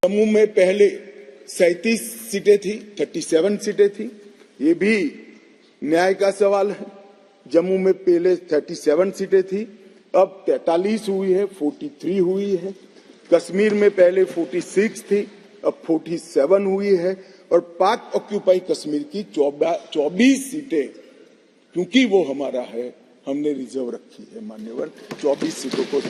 जम्मू में पहले 37 सीटें थी, 37 सीटें थी। ये भी न्याय का सवाल है। जम्मू में पहले 37 सीटें थी, अब 43 हुई है, 43 हुई है। कश्मीर में पहले 46 थी, अब 47 हुई है। और पाक ऑक्यूपाई कश्मीर की 24 सीटें, क्योंकि वो हमारा है, हमने रिजर्व रखी है मान्यवर, 24 सीटों को।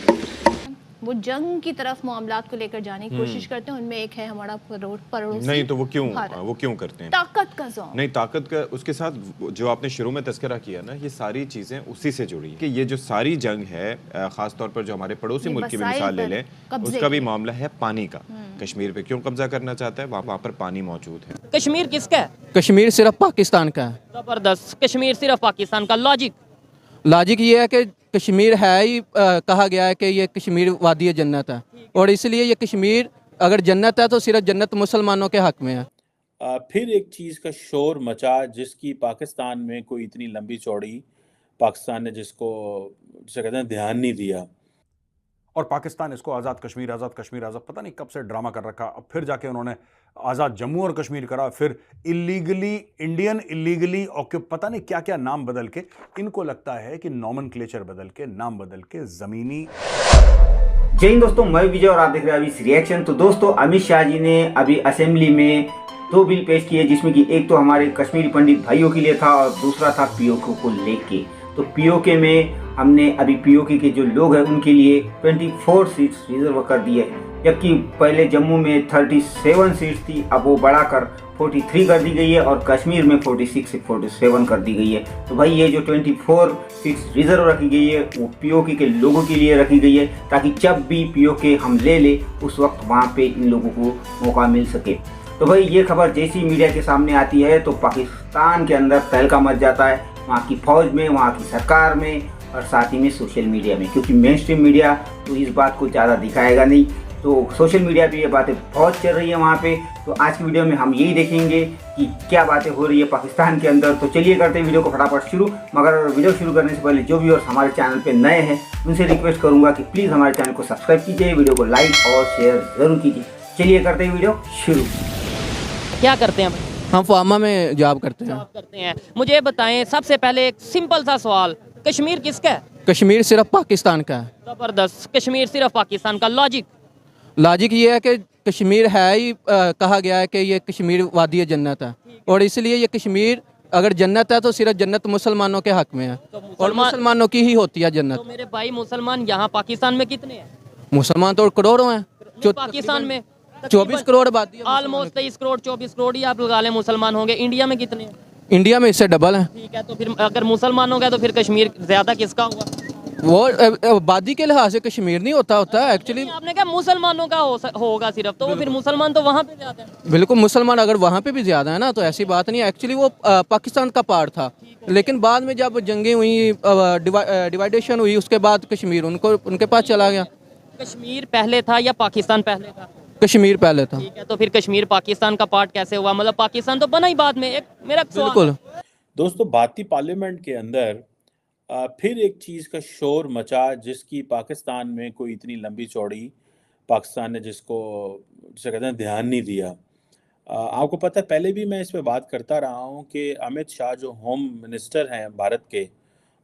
वो जंग की तरफ मामलात को लेकर जाने की कोशिश करते हैं। उनमें एक है हमारा पड़ोसी। नहीं तो वो क्यों करते हैं? ताकत का जोन। नहीं, ताकत का उसके साथ जो आपने शुरू में तस्करा किया ना, ये सारी चीजें उसी से जुड़ी कि ये जो सारी जंग है, खास तौर पर जो हमारे पड़ोसी मुल्क की भी मिसाल ले लें, उसका भी मामला है पानी का। कश्मीर पे क्यों कब्जा करना चाहता है? वहाँ पर पानी मौजूद है। कश्मीर किसका है? कश्मीर सिर्फ पाकिस्तान का है। जबरदस्त। कश्मीर सिर्फ पाकिस्तान का। लॉजिक ये है कि कश्मीर है ही कहा गया है कि ये कश्मीर वादी जन्नत है, और इसलिए ये कश्मीर अगर जन्नत है तो सिर्फ जन्नत मुसलमानों के हक में है। फिर एक चीज़ का शोर मचा जिसकी पाकिस्तान में कोई इतनी लंबी चौड़ी पाकिस्तान ने जिसको जिसे कहते हैं ध्यान नहीं दिया। और पाकिस्तान इसको आज़ाद कश्मीर आज़ाद पता नहीं कब से ड्रामा कर रखा। अब फिर जाके उन्होंने आज़ाद जम्मू और कश्मीर करा, फिर इलीगली पता नहीं क्या क्या नाम बदल के, इनको लगता है कि नॉमेनक्लेचर बदल के, नाम बदल के ज़मीनी। जय हिंद दोस्तों, मैं विजय और आप देख रहे हैं अभी रिएक्शन। तो दोस्तों, अमित शाह जी ने अभी असेंबली में 2 बिल पेश किए, जिसमें कि एक तो हमारे कश्मीरी पंडित भाइयों के लिए था और दूसरा था पीओके को लेके। तो पीओके में हमने अभी पीओके के जो लोग हैं उनके लिए 24 सीट्स रिजर्व कर दिए हैं, जबकि पहले जम्मू में 37 सीट्स थी, अब वो बढ़ाकर 43 कर दी गई है और कश्मीर में 46 से 47 कर दी गई है। तो भाई ये जो 24 सीट्स रिजर्व रखी गई है वो पीओके के लोगों के लिए रखी गई है, ताकि जब भी पीओके हम ले ले उस वक्त वहाँ पे इन लोगों को मौका मिल सके। तो भाई ये खबर जैसी मीडिया के सामने आती है तो पाकिस्तान के अंदर तहलका मच जाता है, वहाँ की फौज में, वहाँ की सरकार में और साथ ही में सोशल मीडिया में, क्योंकि मेन स्ट्रीम मीडिया तो इस बात को ज़्यादा दिखाएगा नहीं। तो सोशल मीडिया पे ये बातें बहुत चल रही है वहाँ पे। तो आज की वीडियो में हम यही देखेंगे कि क्या बातें हो रही है पाकिस्तान के अंदर। तो चलिए करते हैं वीडियो को फटाफट शुरू। मगर वीडियो शुरू करने से पहले जो व्यूअर्स हमारे चैनल पे नए हैं उनसे रिक्वेस्ट करूँगा कि प्लीज़ हमारे चैनल को सब्सक्राइब कीजिए, वीडियो को लाइक और शेयर ज़रूर कीजिए। चलिए करते हैं वीडियो शुरू। क्या करते हैं? हम फार्मा में जॉब करते हैं। मुझे बताएं, सबसे पहले एक सिंपल सा सवाल, कश्मीर किसका है? कश्मीर सिर्फ पाकिस्तान का है। जबरदस्त। कश्मीर सिर्फ पाकिस्तान का। लॉजिक ये है कि कश्मीर है ही कहा गया है कि ये कश्मीर वादी जन्नत है, और इसलिए ये कश्मीर अगर जन्नत है तो सिर्फ जन्नत मुसलमानों के हक में है, और मुसलमानों की ही होती है जन्नत। तो मेरे भाई मुसलमान यहाँ पाकिस्तान में कितने हैं? मुसलमान तो करोड़ों हैं। पाकिस्तान में 24 करोड़ आबादी है। ऑलमोस्ट 23 करोड़ 24 करोड़ ही आप लगा लें मुसलमान होंगे। इंडिया में कितने हैं? इंडिया में इससे डबल है। ठीक है, तो फिर अगर मुसलमान हो गया तो फिर कश्मीर ज्यादा किसका हुआ? वो आबादी के लिहाज से कश्मीर नहीं होता है एक्चुअली। आपने कहा मुसलमानों का होगा सिर्फ, तो वो फिर मुसलमान तो वहाँ पे ज्यादा है। बिल्कुल, मुसलमान अगर वहाँ पे भी ज्यादा है ना तो ऐसी बात नहीं है। एक्चुअली वो पाकिस्तान का पार्ट था, लेकिन बाद में जब जंगें हुई, डिवाइडेशन हुई, उसके बाद कश्मीर उनके पास चला गया। कश्मीर पहले था या पाकिस्तान पहले था? कश्मीर पहले था। ठीक है, तो फिर कश्मीर पाकिस्तान का पार्ट कैसे हुआ? मतलब पाकिस्तान तो बना ही बाद में। एक मेरा बिल्कुल। दोस्तों, भारतीय पार्लियामेंट के अंदर फिर एक चीज़ का शोर मचा जिसकी पाकिस्तान में कोई इतनी लंबी चौड़ी पाकिस्तान ने जिसको जिसे कहते हैं ध्यान नहीं दिया। आपको पता है, पहले भी मैं इस पे बात करता रहा हूँ कि अमित शाह जो होम मिनिस्टर हैं भारत के,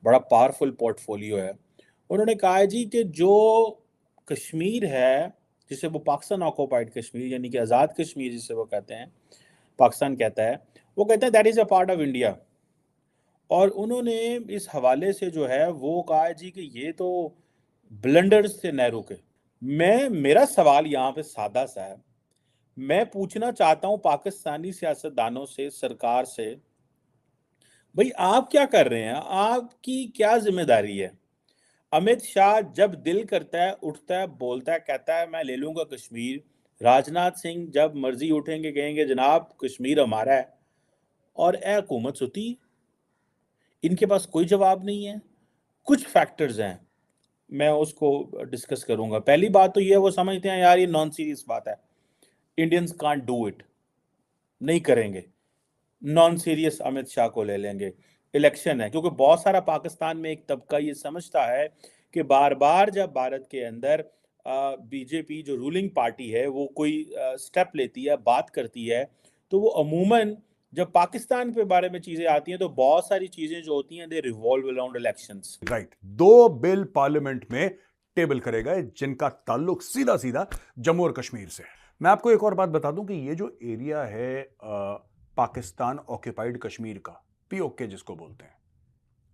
बड़ा पावरफुल पोर्टफोलियो है। उन्होंने कहा है जी कि जो कश्मीर है, जिसे वो पाकिस्तान ऑक्यूपाइड कश्मीर यानी कि आज़ाद कश्मीर जिसे वो कहते हैं, पाकिस्तान कहता है, वो कहते हैं that is a part of India. और उन्होंने इस हवाले से जो है वो कहा जी कि ये तो ब्लंडर्स थे नेहरू के। मेरा सवाल यहाँ पे सादा सा है। मैं पूछना चाहता हूँ पाकिस्तानी सियासतदानों से, सरकार से, भाई आप क्या कर रहे हैं? आपकी क्या जिम्मेदारी है? अमित शाह जब दिल करता है उठता है, बोलता है, कहता है मैं ले लूंगा कश्मीर। राजनाथ सिंह जब मर्जी उठेंगे कहेंगे जनाब कश्मीर हमारा है, और ए हुकूमत सुती। इनके पास कोई जवाब नहीं है। कुछ फैक्टर्स हैं, मैं उसको डिस्कस करूंगा। पहली बात तो ये है, वो समझते हैं यार ये नॉन सीरियस बात है, इंडियंस कांट डू इट, नहीं करेंगे, नॉन सीरियस अमित शाह को ले लेंगे। इलेक्शन है, क्योंकि बहुत सारा पाकिस्तान में एक तबका ये समझता है कि बार बार जब भारत के अंदर बीजेपी जो रूलिंग पार्टी है वो कोई स्टेप लेती है, बात करती है, तो वो अमूमन जब पाकिस्तान के बारे में चीजें आती हैं तो बहुत सारी चीजें जो होती हैं दे revolve around elections. Right, 2 bill parliament में टेबल करे गए जिनका ताल्लुक सीधा सीधा जम्मू और कश्मीर से है। मैं आपको एक और बात बता दूं कि ये जो एरिया है पाकिस्तान ऑक्यूपाइड कश्मीर का, पीओके जिसको बोलते हैं,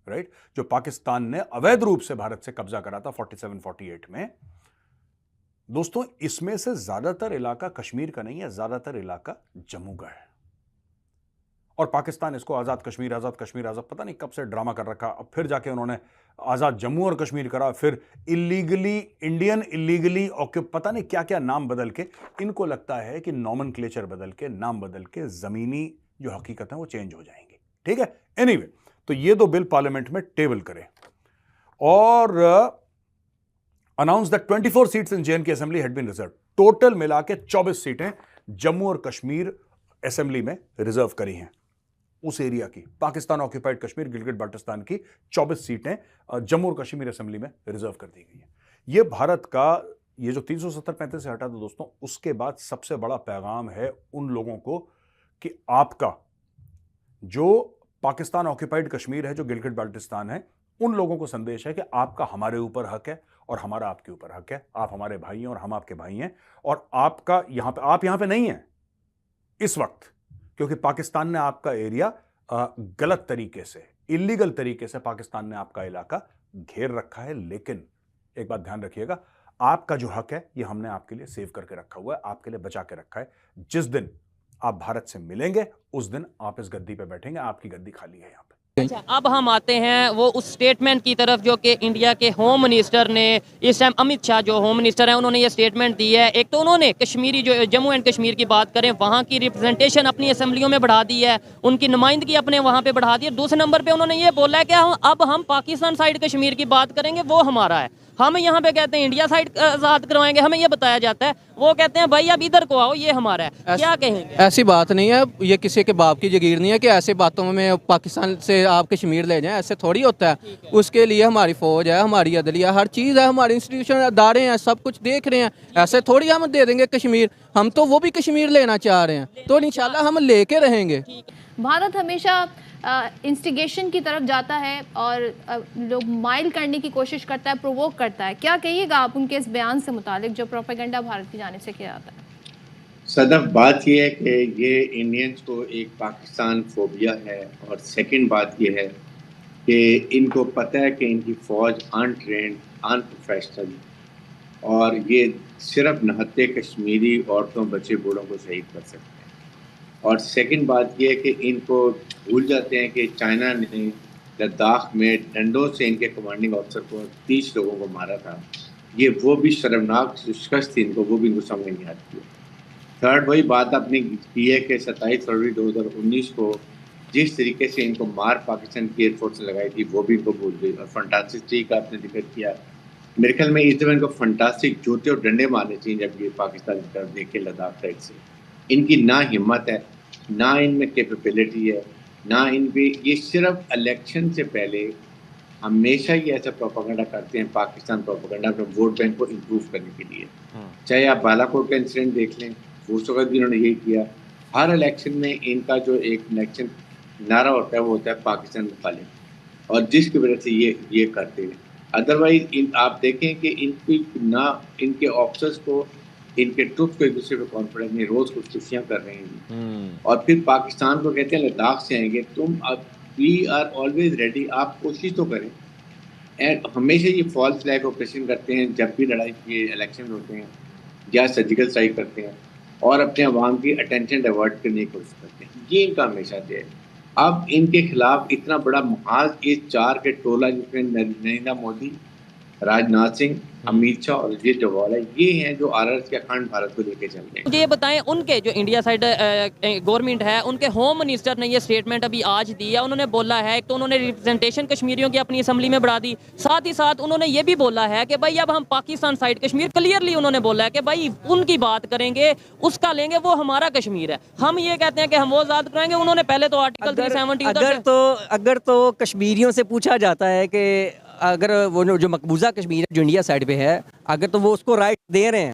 राइट, जो पाकिस्तान ने अवैध रूप से भारत से कब्जा करा था 47-48 में, दोस्तों इसमें से ज्यादातर इलाका कश्मीर का नहीं है, ज्यादातर इलाका जम्मू का है। और पाकिस्तान इसको आजाद कश्मीर आजाद पता नहीं कब से ड्रामा कर रखा। अब फिर जाके उन्होंने आजाद जम्मू और कश्मीर करा, फिर इलीगली इंडियन इलीगली पता नहीं क्या क्या नाम बदल के, इनको लगता है कि नॉमेनक्लेचर बदल के, नाम बदल के जमीनी जो हकीकत है वो चेंज हो जाएंगी। ठीक है, एनीवे, तो ये 2 बिल पार्लियामेंट में टेबल करें और announce that 24 seats in JNK assembly had been reserve. Total मिला के 24 सीटें जम्मू और कश्मीर असेंबली में रिजर्व करी हैं। उस एरिया की, पाकिस्तान ऑक्यूपाइड कश्मीर गिलगिट बाल्टिस्तान की 24 सीटें जम्मू और कश्मीर असेंबली में रिजर्व कर दी गई हैं। ये भारत का ये जो 370-35 से हटा दो दोस्तों, उसके बाद सबसे बड़ा पैगाम है उन लोगों को कि आपका जो पाकिस्तान ऑक्यूपाइड कश्मीर है, जो गिलगिट बाल्टिस्तान है, उन लोगों को संदेश है कि आपका हमारे ऊपर हक है और हमारा आपके ऊपर हक है। आप हमारे भाई हैं और हम आपके भाई हैं, और आपका यहां पे, आप यहां पे नहीं हैं इस वक्त, क्योंकि पाकिस्तान ने आपका एरिया गलत तरीके से, इलीगल तरीके से पाकिस्तान ने आपका इलाका घेर रखा है। लेकिन एक बात ध्यान रखिएगा, आपका जो हक है ये हमने आपके लिए सेव करके रखा हुआ है, आपके लिए बचा के रखा है। जिस दिन आप भारत से मिलेंगे उस दिन आप इस गद्दी पे बैठेंगे, आपकी गद्दी खाली है यहाँ पे। अच्छा, अब हम आते हैं वो उस स्टेटमेंट की तरफ जो कि इंडिया के होम मिनिस्टर ने इस टाइम, अमित शाह जो होम मिनिस्टर हैं, उन्होंने ये स्टेटमेंट दी है। एक तो उन्होंने कश्मीरी जो जम्मू एंड कश्मीर की बात करें, वहाँ की रिप्रेजेंटेशन अपनी असेंबलियों में बढ़ा दी है, उनकी नुमाइंदगी अपने वहाँ पे बढ़ा दी है। दूसरे नंबर पे उन्होंने ये बोला है कि अब हम पाकिस्तान साइड कश्मीर की बात करेंगे, वो हमारा है। हम यहाँ पे कहते हैं इंडिया साइड आज़ाद करवाएंगे, हमें ये बताया जाता है, वो कहते हैं भाई अब इधर को आओ, ये हमारा है। क्या कहेंगे? ऐसी बात नहीं है, ये किसी के बाप की जागीर नहीं है कि ऐसे बातों में पाकिस्तान से आप कश्मीर ले जाएं, ऐसे थोड़ी होता है। उसके लिए हमारी फौज है, हमारी अदलिया, हर चीज़ है, हमारे इंस्टीट्यूशन, अदारे हैं, सब कुछ देख रहे हैं। ऐसे थोड़ी हम दे देंगे कश्मीर, हम तो वो भी कश्मीर लेना चाह रहे हैं, तो इंशाल्लाह हम लेके रहेंगे। भारत हमेशा इंस्टिगेशन की तरफ जाता है और लोग माइल करने की कोशिश करता है, प्रोवोक करता है। क्या कहिएगा आप उनके इस बयान से मुतालिक जो प्रोपेगेंडा भारत की जानिब से किया जाता है? सदफ, बात यह है कि ये इंडियंस को एक पाकिस्तान फोबिया है, और सेकंड बात यह है कि इनको पता है कि इनकी फ़ौज अनट्रेंड, अनप्रोफेशनल, और ये सिर्फ नहत्ते कश्मीरी औरतों, बच्चे, बूढ़ों को शहीद कर सकते हैं। और सेकंड बात यह है कि इनको भूल जाते हैं कि चाइना ने लद्दाख में डंडों से इनके कमांडिंग अफसर को 30 लोगों को मारा था। ये वो भी शर्मनाक शिकस्त थी इनको, वो भी इनको समझ नहीं आती है। थर्ड, वही बात आपने की है कि 27 फरवरी 2019 को जिस तरीके से इनको मार पाकिस्तान की एयरफोर्स ने लगाई थी, वो भी इनको भूल गई। और फंटास्टिक ट्री का आपने जिक्र किया, मेरे ख्याल में इस दफ़ा इनको फंटास्टिक जूते और डंडे मारने चाहिए जब ये पाकिस्तान की तरफ देखे लद्दाख साइड से। इनकी ना हिम्मत है, ना इनमें कैपेबिलिटी है, ना इन पे, ये सिर्फ इलेक्शन से पहले हमेशा ही ऐसा प्रोपेगेंडा करते हैं, पाकिस्तान प्रोपेगेंडा को वोट बैंक को इम्प्रूव करने के लिए। चाहे आप बालाकोट का इंसिडेंट देख लें, उस वक्त भी इन्होंने यही किया। हर इलेक्शन में इनका जो एक इलेक्शन नारा होता है वो होता है पाकिस्तान मुखालिफ, और जिसकी वजह से ये करते हैं। अदरवाइज आप देखें कि इनकी ना इनके ऑफिसर्स को, इनके ट्रुप्स को एक दूसरे पे कॉन्फिडेंस नहीं, रोज कुछ खुशियाँ कर रहे हैं। और फिर पाकिस्तान को कहते हैं लद्दाख से आएंगे, तुम अब वी आर ऑलवेज रेडी, आप कोशिश तो करें। एंड हमेशा ये फॉल्स फ्लैग ऑपरेशन करते हैं जब भी लड़ाई के इलेक्शन होते हैं या सर्जिकल स्ट्राइक करते हैं, और अपने अवाम की अटेंशन डाइवर्ट करने की कोशिश करते हैं। ये इनका हमेशा से है। अब इनके खिलाफ इतना बड़ा महाज इस 4 के टोला, जिसमें नरेंद्र मोदी, राजनाथ सिंह अमित शाह और अजीत डोभाल है, ये हैं जो आरआरएस के अखंड भारत को लेके चल रहे हैं। मुझे ये बताएं, उनके जो इंडिया साइड गवर्नमेंट है, उनके होम मिनिस्टर ने ये स्टेटमेंट अभी आज दी है। उन्होंने बोला है तो उन्होंने रिप्रेजेंटेशन कश्मीरियों की अपनी असम्बली में बढ़ा दी, साथ ही साथ उन्होंने ये भी बोला है कि भाई अब हम पाकिस्तान साइड कश्मीर, क्लियरली उन्होंने बोला है कि भाई उनकी बात करेंगे, उसका लेंगे, वो हमारा कश्मीर है। हम ये कहते हैं कि हम वो आज़ाद कराएंगे। उन्होंने पहले तो आर्टिकल 370 अगर तो कश्मीरियों से पूछा जाता है कि अगर वो जो मकबूजा कश्मीर है जो इंडिया साइड पे है, अगर तो वो उसको राइट दे रहे हैं,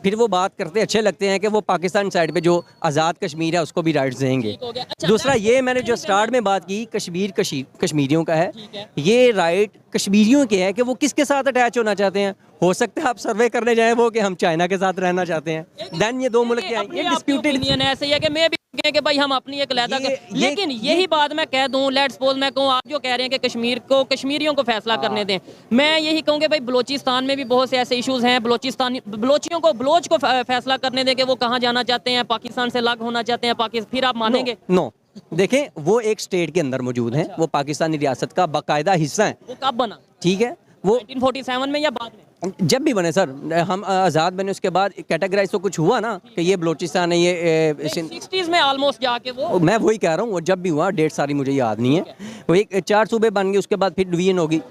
फिर वो बात करते अच्छे लगते हैं कि वो पाकिस्तान साइड पे जो आज़ाद कश्मीर है उसको भी राइट्स देंगे। दूसरा ये मैंने जो स्टार्ट में बात की, कश्मीर कश्मीरियों का है, ये राइट कश्मीरियों के है कि वो किसके साथ अटैच होना चाहते हैं। हो सकता है आप सर्वे करने जाएं वो कि हम चाइना के साथ रहना चाहते हैं, देन ये दो मुल्क के ये डिस्प्यूटेड ऐसे ही है कि मैं भी कि भाई हम अपनी एक अलग, लेकिन यही बात मैं कह दूं, लेट्स सपोज मैं कहूं, आप जो कह रहे हैं कि कश्मीर को कश्मीरियों को फैसला करने दें, मैं यही कहूंगा भाई बलोचिस्तान में भी बहुत से ऐसे इश्यूज हैं, बलोचियों को बलोच को फैसला करने दें कि वो कहाँ जाना चाहते हैं, पाकिस्तान से अलग होना चाहते हैं, पाकिस्तान, फिर आप मानेंगे? नो देखें, वो एक स्टेट के अंदर मौजूद हैं, वो पाकिस्तानी रियासत का बाकायदा हिस्सा है। वो कब बना? ठीक है, वो 1947 में या बाद में? जब भी बने सर, हम आज़ाद बने उसके बाद कैटेगराइज तो कुछ हुआ ना कि ये बलूचिस्तान है, ये 60s में ऑलमोस्ट जाके वो, मैं वही कह रहा हूँ, वो जब भी हुआ, डेट सारी मुझे याद नहीं है। वो एक 4 सूबे बन गए, उसके बाद फिर डिवीजन होगी,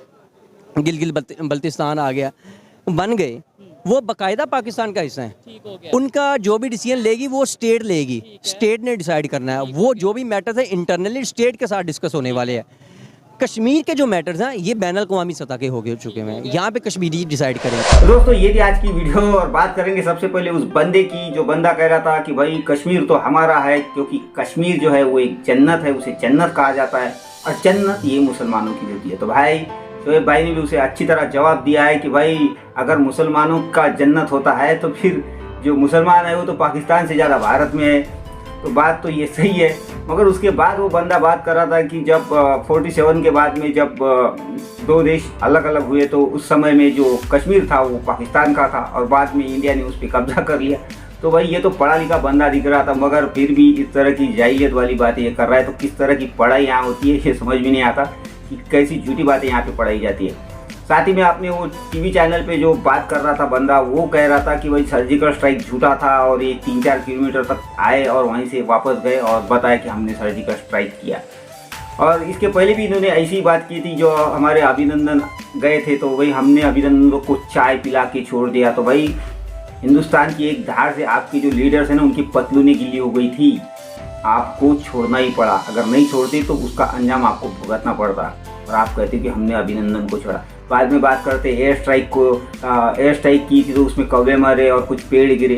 गिलगित बल्तिस्तान आ गया, बन गए, वो बाकायदा पाकिस्तान का हिस्सा है। उनका जो भी डिसीजन लेगी वो स्टेट लेगी, स्टेट ने डिसाइड करना है। वो जो भी मैटर्स है इंटरनली स्टेट के साथ डिस्कस होने वाले हैं। कश्मीर के जो मैटर्स हैं ये बैन अल-क़वामी सतह के हो चुके हैं, यहाँ पे कश्मीरी डिसाइड करेंगे। तो दोस्तों ये थी आज की वीडियो, और बात करेंगे सबसे पहले उस बंदे की जो बंदा कह रहा था कि भाई कश्मीर तो हमारा है, क्योंकि कश्मीर जो है वो एक जन्नत है, उसे जन्नत कहा जाता है, और जन्नत ये मुसलमानों की होती है। तो भाई शोएब भाई ने भी उसे अच्छी तरह जवाब दिया है कि भाई अगर मुसलमानों का जन्नत होता है तो फिर जो मुसलमान है वो तो पाकिस्तान से ज़्यादा भारत में है। तो बात तो ये सही है, मगर उसके बाद वो बंदा बात कर रहा था कि जब 47 के बाद में जब 2 देश अलग अलग हुए तो उस समय में जो कश्मीर था वो पाकिस्तान का था, और बाद में इंडिया ने उस पर कब्जा कर लिया। तो भाई ये तो पढ़ा लिखा बंदा दिख रहा था, मगर फिर भी इस तरह की जाहिलियत वाली बातें ये कर रहा है। तो किस तरह की पढ़ाई यहाँ होती है ये समझ में नहीं आता कि कैसी झूठी बातें यहाँ पे पढ़ाई जाती है। साथ ही में आपने वो टीवी चैनल पे जो बात कर रहा था बंदा, वो कह रहा था कि भाई सर्जिकल स्ट्राइक झूठा था, और ये 3-4 किलोमीटर तक आए और वहीं से वापस गए और बताया कि हमने सर्जिकल स्ट्राइक किया। और इसके पहले भी इन्होंने ऐसी बात की थी, जो हमारे अभिनंदन गए थे तो भाई हमने अभिनंदन को चाय पिला के छोड़ दिया। तो भाई हिंदुस्तान की एक धार से आपके जो लीडर्स हैं ना, उनकी पतलूनें गिली हो गई थी, आपको छोड़ना ही पड़ा। अगर नहीं छोड़ते तो उसका अंजाम आपको भुगतना पड़ता, और आप कहते कि हमने अभिनंदन को छोड़ा। बाद में बात करते एयर स्ट्राइक की थी तो उसमें कौवे मरे और कुछ पेड़ गिरे।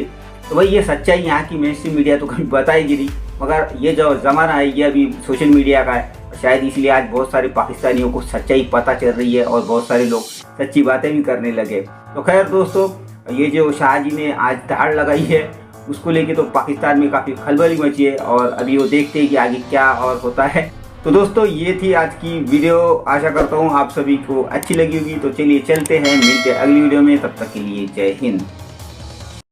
तो भाई ये सच्चाई यहाँ की मेनस्ट्रीम मीडिया तो कभी बताएगी नहीं, मगर ये जो ज़माना है ये अभी सोशल मीडिया का है, शायद इसलिए आज बहुत सारे पाकिस्तानियों को सच्चाई पता चल रही है और बहुत सारे लोग सच्ची बातें भी करने लगे। तो खैर दोस्तों, ये जो शाह जी ने आज धाड़ लगाई है उसको लेके तो पाकिस्तान में काफ़ी खलबली मची है, और अभी वो देखते हैं कि आगे क्या और होता है। तो दोस्तों ये थी आज की वीडियो, आशा करता हूँ आप सभी को अच्छी लगी होगी। तो चलिए चलते हैं, मिलते हैं अगली वीडियो में, तब तक के लिए जय हिंद।